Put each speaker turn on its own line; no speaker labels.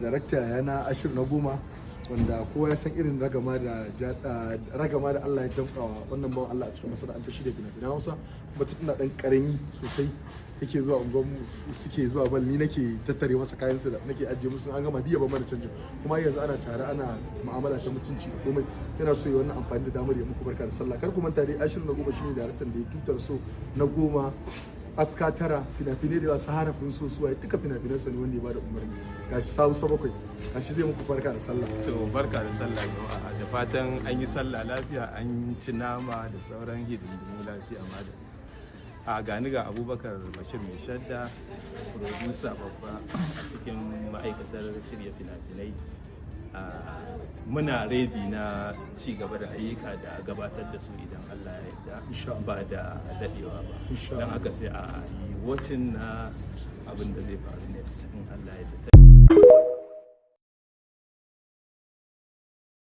Darakta yana Ashir na goma, wanda kowa ya san irin ragama da Allah ya damƙawa wannan bawan Allah a cikin masana'antar shirya fina-finan Hausa. Kuma tun ina ɗan ƙarami sosai yake zuwa unguwarmu, suke zuwa bal, ni nake tattare masa kayansu da nake ajiye musu, an gama diya ba mana canjin, kuma yanzu ana tare ana mu'amala ta mutunci da komai. Yana so yi wannan amfani da damar ya muku barka da sallah. Kar ku manta dai Ashir na goma shine daraktan da ya tutar so na goma, aska tara, fina-finai da wasu harafin so suwaye duka fina-finansa ne wanda ya bada umarni. Gashi sabu bakwai, gashi zai muku barka da sallah.
To barka da sallah jama'a, da fatan an yi sallah lafiya, an ci nama da sauran hidindimu lafiya ma da. A gani ga Abubakar Bashir mai shadda, producer babba a cikin ma'aikatar shirya fina-finai. Muna ready na ci gaba da ayyuka da gabatar da su idan Allah ya yarda, ba da dadewa ba. Don haka sai a yi watching na abin da zai faru next in Allah ya yarda.